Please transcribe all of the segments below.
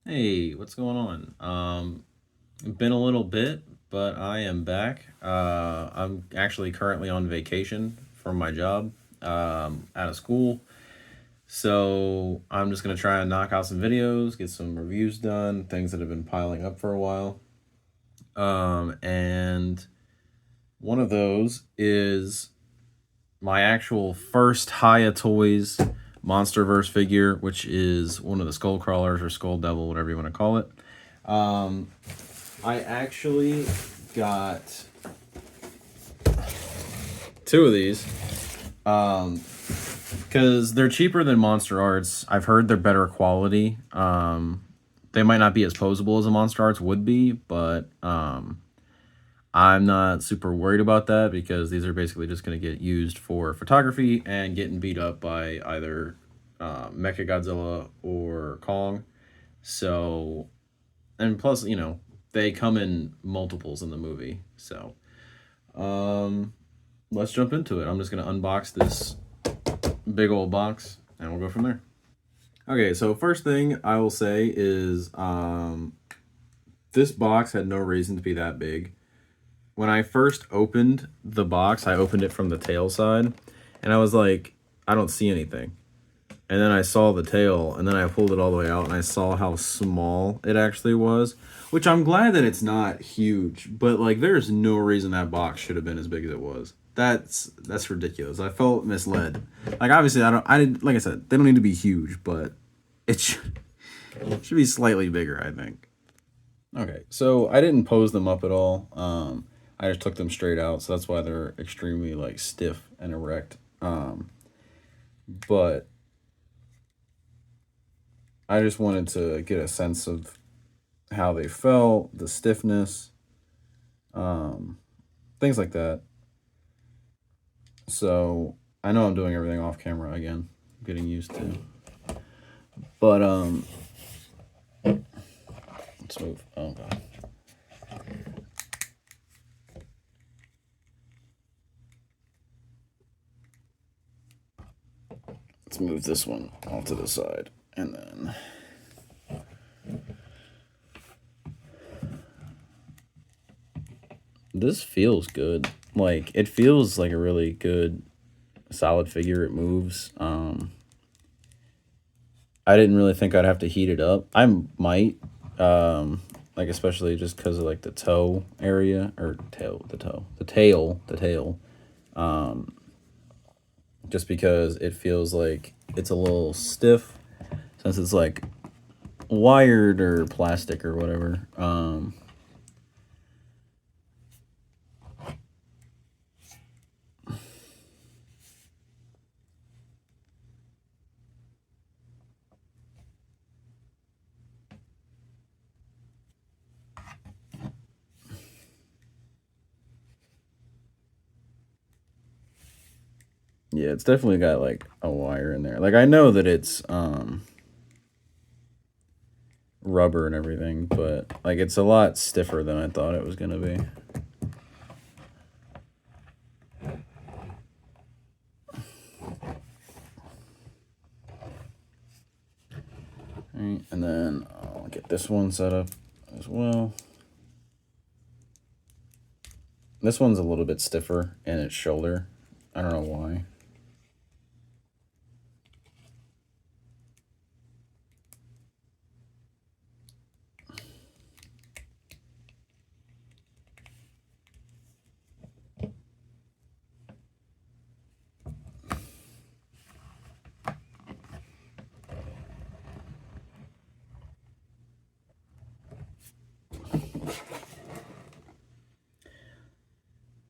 Hey, what's going on? Been a little bit, but I am back. I'm actually currently on vacation from my job, out of school. So I'm just gonna try and knock out some videos, get some reviews done, things that have been piling up for a while. And one of those is my actual first Hiya Toys Monsterverse figure, which is one of the Skull Crawlers or Skull Devil, whatever you want to call it. Um, I actually got two of these because they're cheaper than Monster Arts. I've heard they're better quality. They might not be as posable as a Monster Arts would be, but I'm not super worried about that because these are basically just going to get used for photography and getting beat up by either Mecha Godzilla or Kong. So, and plus, they come in multiples in the movie. So, um, let's jump into it. I'm just going to unbox this big old box and we'll go from there. Okay, so first thing I will say is this box had no reason to be that big. When I first opened the box, I opened it from the tail side, and I was like, I don't see anything. And then I saw the tail, and then I pulled it all the way out, and I saw how small it actually was, which I'm glad that it's not huge, but like there's no reason that box should have been as big as it was. That's ridiculous. I felt misled. Like obviously I didn't like I said, they don't need to be huge, but it should be slightly bigger, I think. Okay, so I didn't pose them up at all. I just took them straight out, so that's why they're extremely like stiff and erect. But I just wanted to get a sense of how they felt, the stiffness, um, things like that. So I know I'm doing everything off camera again, getting used to. But let's move. Oh god. Let's move this one off to the side, and then this feels good. Like it feels like a really good, solid figure. It moves. I didn't really think I'd have to heat it up. I might, like especially just because of like the toe area or the tail. Um, just because it feels like it's a little stiff since it's like wired or plastic or whatever. Yeah, it's definitely got like a wire in there. Like I know that it's rubber and everything, but like it's a lot stiffer than I thought it was gonna be. Right, and then I'll get this one set up as well. This one's a little bit stiffer in its shoulder. I don't know why.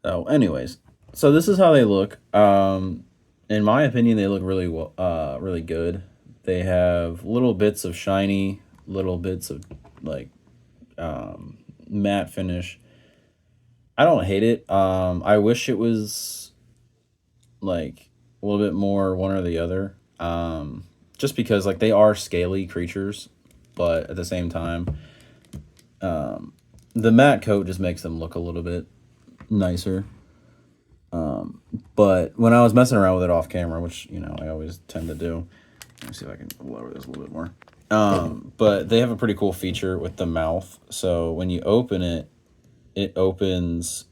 So, anyways, so this is how they look. In my opinion, they look really well, really good. They have little bits of shiny, little bits of like matte finish. I don't hate it. I wish it was like a little bit more one or the other. Just because like they are scaly creatures, but at the same time, the matte coat just makes them look a little bit nicer. But when I was messing around with it off camera, which I always tend to do, let me see if I can lower this a little bit more. But they have a pretty cool feature with the mouth. So when you open it, it opens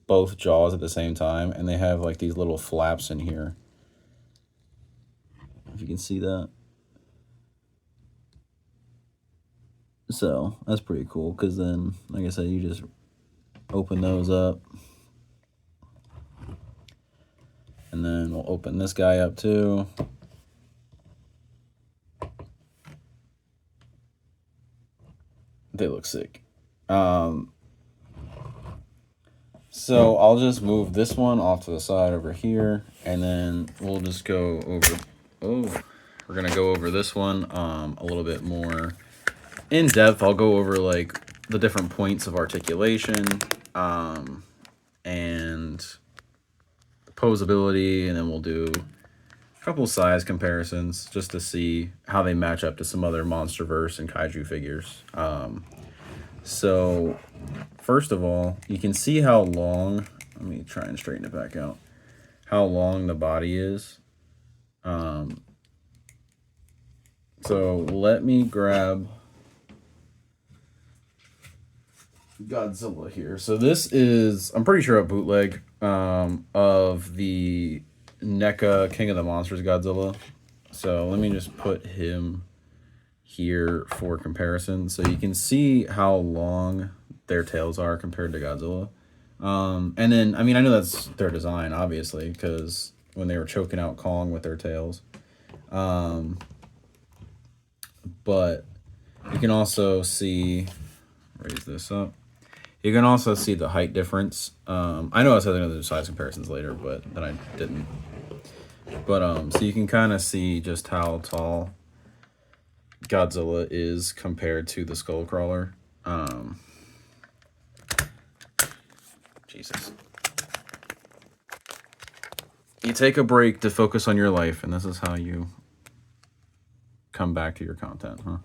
both jaws at the same time, and they have like these little flaps in here. If you can see that. So that's pretty cool, because then, like I said, you just open those up. And then we'll open this guy up too. They look sick. So I'll just move this one off to the side over here, and then we'll just go over. Oh, we're gonna go over this one a little bit more in depth. I'll go over like the different points of articulation and posability, and then we'll do a couple size comparisons just to see how they match up to some other MonsterVerse and Kaiju figures. So first of all, you can see how long, let me try and straighten it back out, how long the body is. So let me grab Godzilla here. So this is, I'm pretty sure, a bootleg of the NECA King of the Monsters Godzilla. So let me just put him here for comparison, so you can see how long their tails are compared to Godzilla. And then, I mean, I know that's their design, obviously, because when they were choking out Kong with their tails. But you can also see, raise this up, you can also see the height difference. I know I said I'm gonna do size comparisons later, but then I didn't. But so you can kind of see just how tall Godzilla is compared to the Skullcrawler. Jesus. You take a break to focus on your life, and this is how you come back to your content, huh?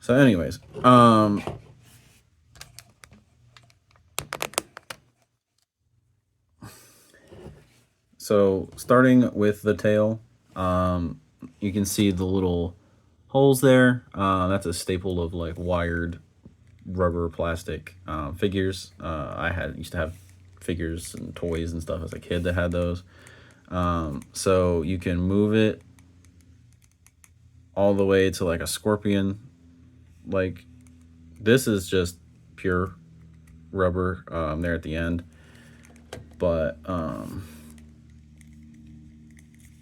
So anyways, so starting with the tail, you can see the little holes there. That's a staple of like wired rubber plastic figures. I used to have figures and toys and stuff as a kid that had those. So you can move it all the way to like a scorpion. Like this is just pure rubber there at the end. But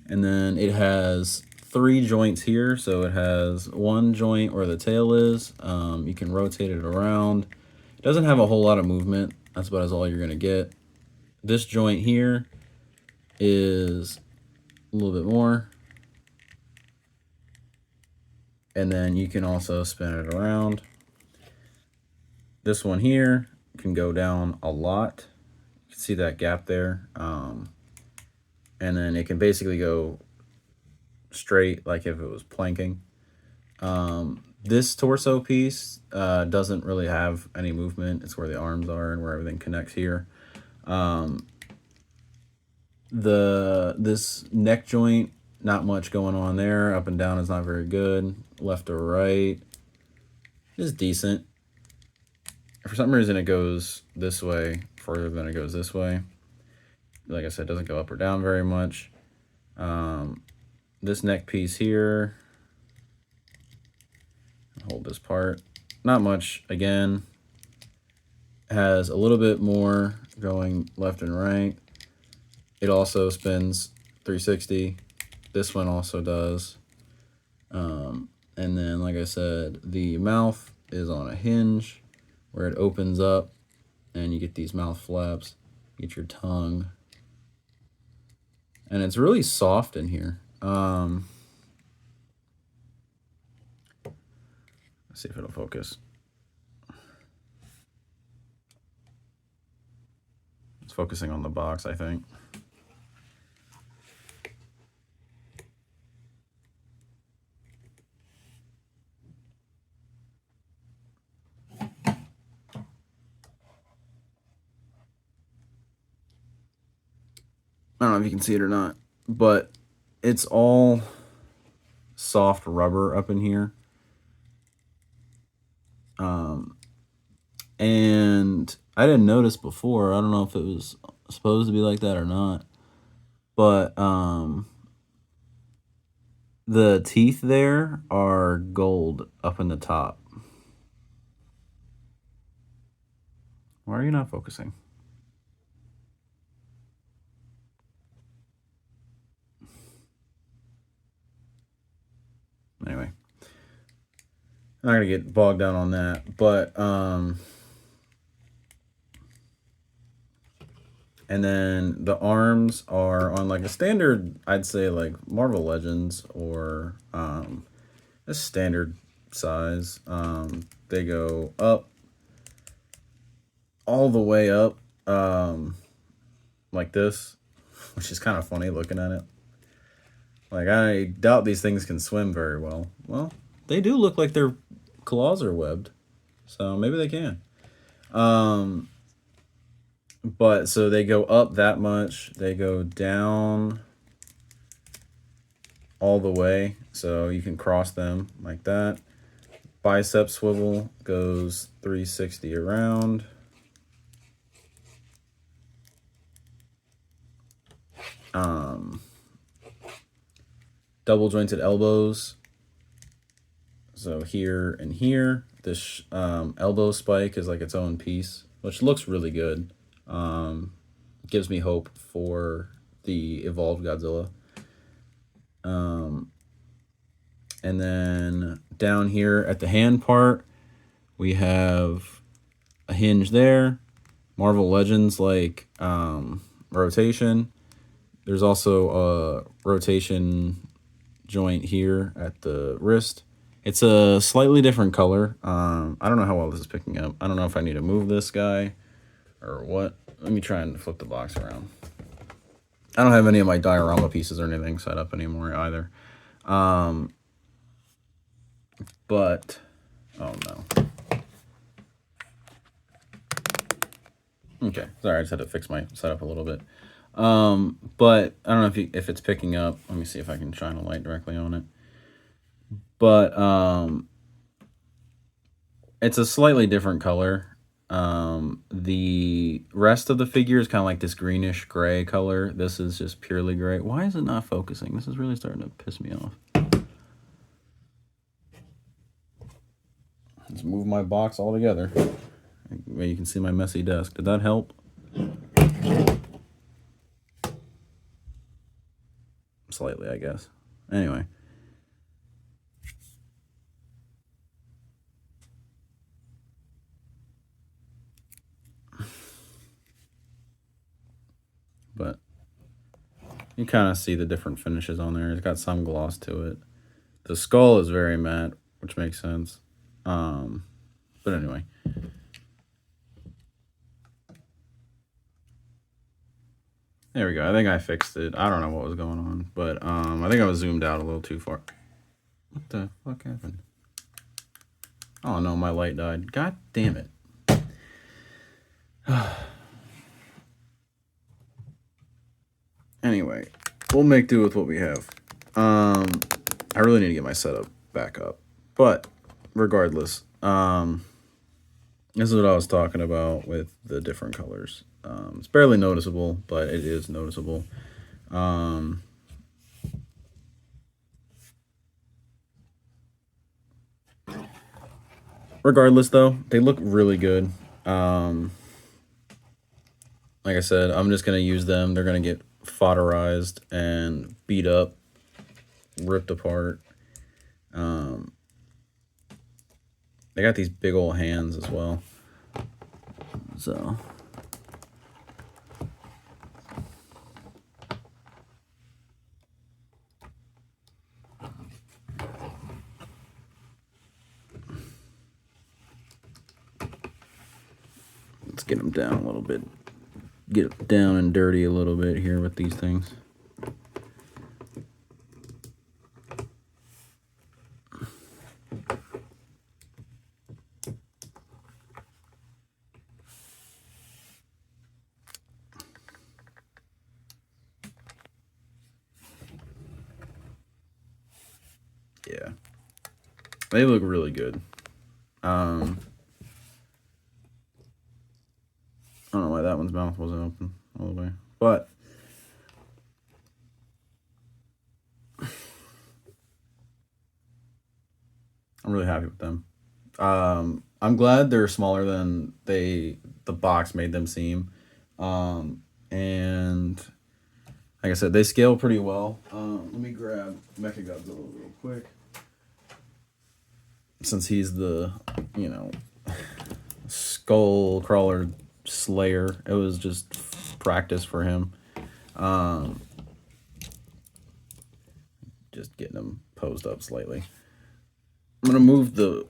and then it has 3 joints here. So it has one joint where the tail is. You can rotate it around. It doesn't have a whole lot of movement. That's about all you're gonna get. This joint here is a little bit more. And then you can also spin it around. This one here can go down a lot. You can see that gap there. And then it can basically go straight, like if it was planking. This torso piece doesn't really have any movement. It's where the arms are and where everything connects here. This neck joint, not much going on there. Up and down is not very good. Left or right is decent. For some reason it goes this way further than it goes this way. Like I said, it doesn't go up or down very much. This neck piece here, hold this part, not much. Again, has a little bit more going left and right. It also spins 360. This one also does. And then, like I said, the mouth is on a hinge where it opens up and you get these mouth flaps. You get your tongue. And it's really soft in here. Let's see if it'll focus. It's focusing on the box, I think. I don't know if you can see it or not, but it's all soft rubber up in here. And I didn't notice before. I don't know if it was supposed to be like that or not. But the teeth there are gold up in the top. Why are you not focusing? Anyway, I'm not gonna get bogged down on that, but and then the arms are on like a standard, I'd say like Marvel Legends or a standard size. They go up all the way up like this, which is kind of funny looking at it. Like, I doubt these things can swim very well. Well, they do look like their claws are webbed, so maybe they can. But so they go up that much, they go down all the way, so you can cross them like that. Bicep swivel goes 360 around. Double jointed elbows. So here and here, this elbow spike is like its own piece, which looks really good. Gives me hope for the evolved Godzilla. And then down here at the hand part, we have a hinge there. Marvel Legends like rotation. There's also a rotation joint here at the wrist. It's a slightly different color. I don't know how well this is picking up. I don't know if I need to move this guy or what. Let me try and flip the box around. I don't have any of my diorama pieces or anything set up anymore either. But, oh no. Okay, sorry, I just had to fix my setup a little bit. But I don't know if it's picking up. Let me see if I can shine a light directly on it. But it's a slightly different color. The rest of the figure is kind of like this greenish gray color. This is just purely gray. Why is it not focusing? This is really starting to piss me off. Let's move my box all together. Maybe you can see my messy desk. Did that help? Slightly, I guess. Anyway. But you kind of see the different finishes on there. It's got some gloss to it. The skull is very matte, which makes sense. But anyway. There we go. I think I fixed it. I don't know what was going on, but I think I was zoomed out a little too far. What the fuck happened? Oh no, my light died. God damn it. Anyway, we'll make do with what we have. I really need to get my setup back up. But regardless, this is what I was talking about with the different colors. It's barely noticeable, but it is noticeable. Regardless, though, they look really good. Like I said, I'm just going to use them. They're going to get fodderized and beat up, ripped apart. They got these big old hands as well. So let's get them down a little bit. Get down and dirty a little bit here with these things. Yeah, they look really good. I don't know why that one's mouth wasn't open all the way, but I'm really happy with them. I'm glad they're smaller than the box made them seem. And like I said, they scale pretty well. Let me grab Mechagodzilla real quick, since he's the, you know, skull crawler slayer. It was just practice for him. Just getting him posed up slightly. I'm gonna move the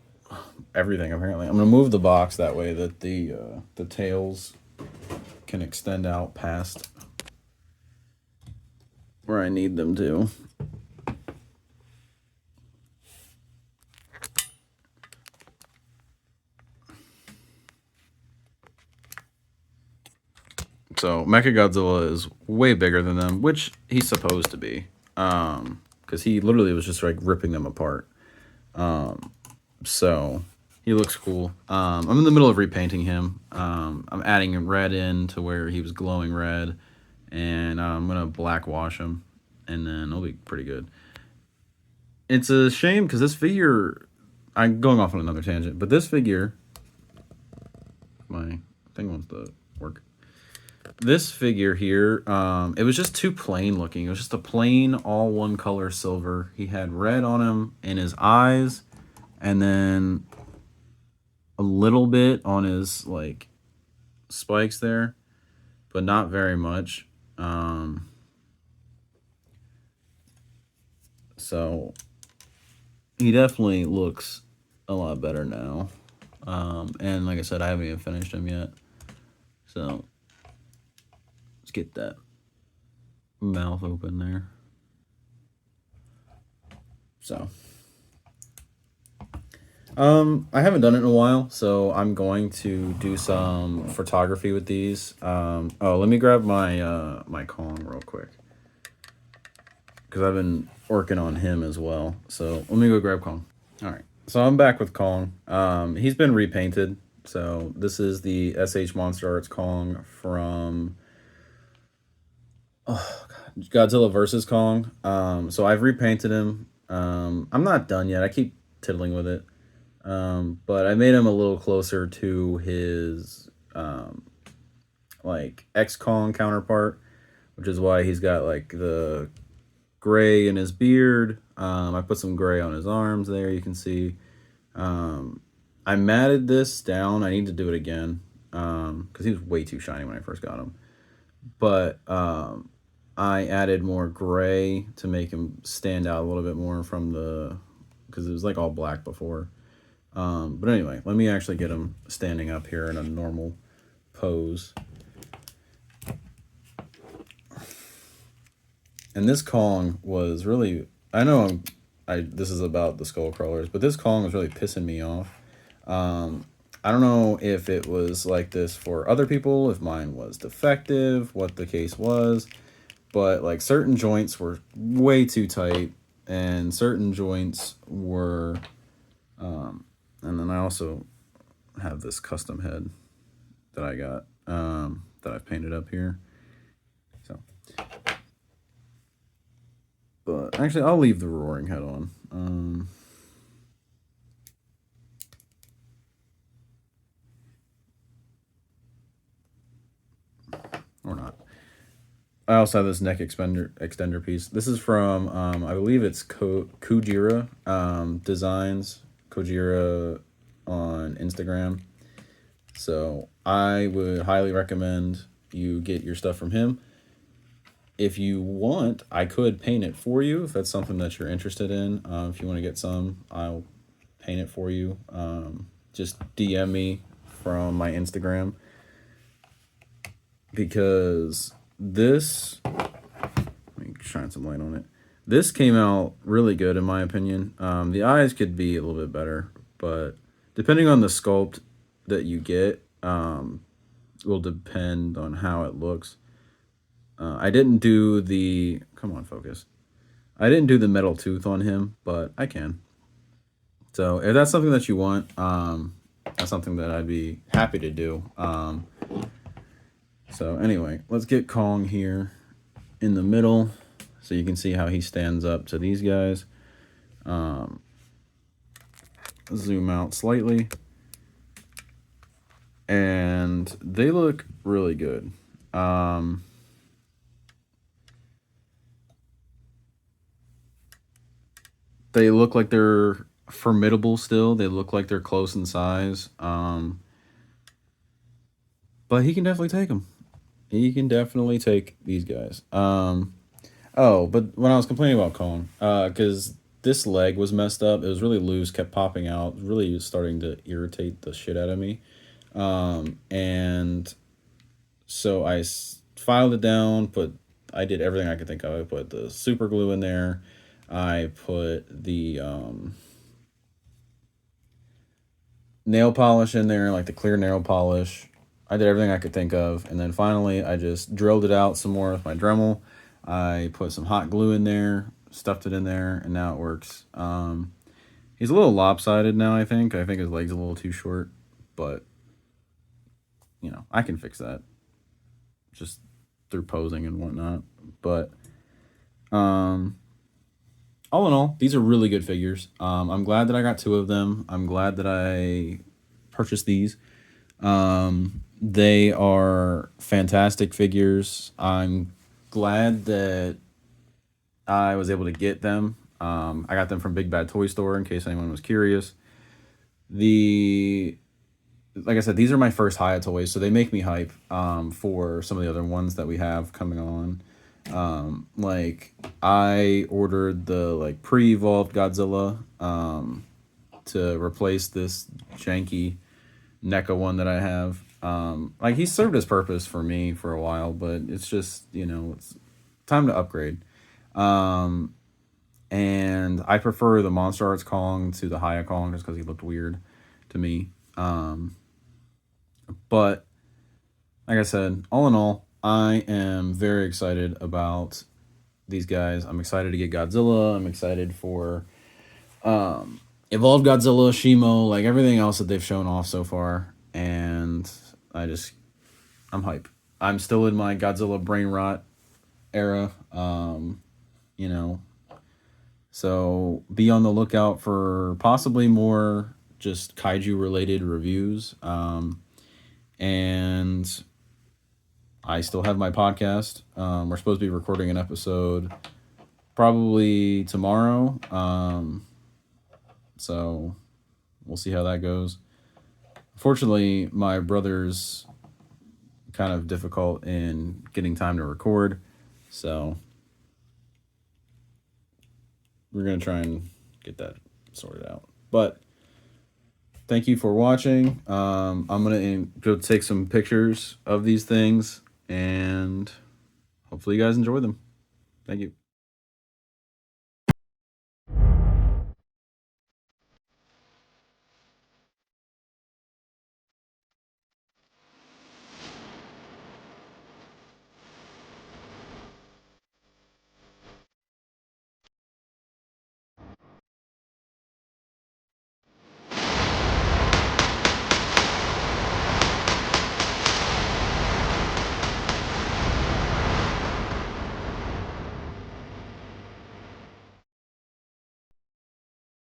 everything. Apparently, I'm gonna move the box that way that the tails can extend out past where I need them to. So Mechagodzilla is way bigger than them, which he's supposed to be, because he literally was just like ripping them apart. So he looks cool. I'm in the middle of repainting him. I'm adding red in to where he was glowing red, and I'm gonna black wash him, and then it'll be pretty good. It's a shame because this figure, I'm going off on another tangent, but this figure, my thing wants to work. This figure here, it was just too plain looking. It was just a plain all one color silver. He had red on him in his eyes, and then a little bit on his like spikes there, but not very much. So he definitely looks a lot better now. And like I said, I haven't even finished him yet. So let's get that mouth open there. So I haven't done it in a while, so I'm going to do some photography with these. Oh, let me grab my my Kong real quick, because I've been working on him as well. So let me go grab Kong. All right, so I'm back with Kong. He's been repainted. So this is the SH Monster Arts Kong from Godzilla vs. Kong. So I've repainted him. I'm not done yet. I keep tiddling with it. But I made him a little closer to his like X-Kong counterpart, which is why he's got like the gray in his beard. I put some gray on his arms there, you can see. I matted this down. I need to do it again because he was way too shiny when I first got him. But I added more gray to make him stand out a little bit more from the, because it was like all black before. But anyway, let me actually get him standing up here in a normal pose. And this Kong was really, I know this is about the skull crawlers, but this Kong was really pissing me off. I don't know if it was like this for other people, if mine was defective, what the case was, but like certain joints were way too tight, and certain joints were, and then I also have this custom head that I got, that I've painted up here. So, but actually I'll leave the roaring head on. Or not. I also have this neck extender piece. This is from, I believe it's Kujira Designs. Kujira on Instagram. So I would highly recommend you get your stuff from him. If you want, I could paint it for you if that's something that you're interested in. If you want to get some, I'll paint it for you. Just DM me from my Instagram. Because this, let me shine some light on it. This came out really good in my opinion. The eyes could be a little bit better, but depending on the sculpt that you get, will depend on how it looks. I didn't do the, come on, focus. I didn't do the metal tooth on him, but I can. So if that's something that you want, that's something that I'd be happy to do. So anyway, let's get Kong here in the middle so you can see how he stands up to these guys. Zoom out slightly. And they look really good. They look like they're formidable still. They look like they're close in size. But he can definitely take them. He can definitely take these guys. Oh, but when I was complaining about Kong, because this leg was messed up, it was really loose, kept popping out, really starting to irritate the shit out of me. And so I filed it down, I did everything I could think of. I put the super glue in there. I put the nail polish in there, like the clear nail polish. I did everything I could think of. And then finally, I just drilled it out some more with my Dremel. I put some hot glue in there, stuffed it in there, and now it works. He's a little lopsided now, I think. I think his leg's a little too short, but, you know, I can fix that just through posing and whatnot. But, all in all, these are really good figures. I'm glad that I got 2 of them. I'm glad that I purchased these. They are fantastic figures. I'm glad that I was able to get them. I got them from Big Bad Toy Store in case anyone was curious. Like I said, these are my first Hiya Toys, so they make me hype for some of the other ones that we have coming on. Like I ordered the pre-evolved Godzilla to replace this janky NECA one that I have. Like he served his purpose for me for a while, but it's just, you know, it's time to upgrade. And I prefer the Monster Arts Kong to the Hiya Kong just because he looked weird to me. But like I said, all in all, I am very excited about these guys. I'm excited to get Godzilla. I'm excited for Evolved Godzilla, Shimo, like everything else that they've shown off so far. And I'm hype. I'm still in my Godzilla brain rot era. You know, so be on the lookout for possibly more just kaiju related reviews. And I still have my podcast. We're supposed to be recording an episode probably tomorrow. So we'll see how that goes. Fortunately, my brother's kind of difficult in getting time to record. So we're going to try and get that sorted out. But thank you for watching. I'm going to go take some pictures of these things, and hopefully you guys enjoy them. Thank you.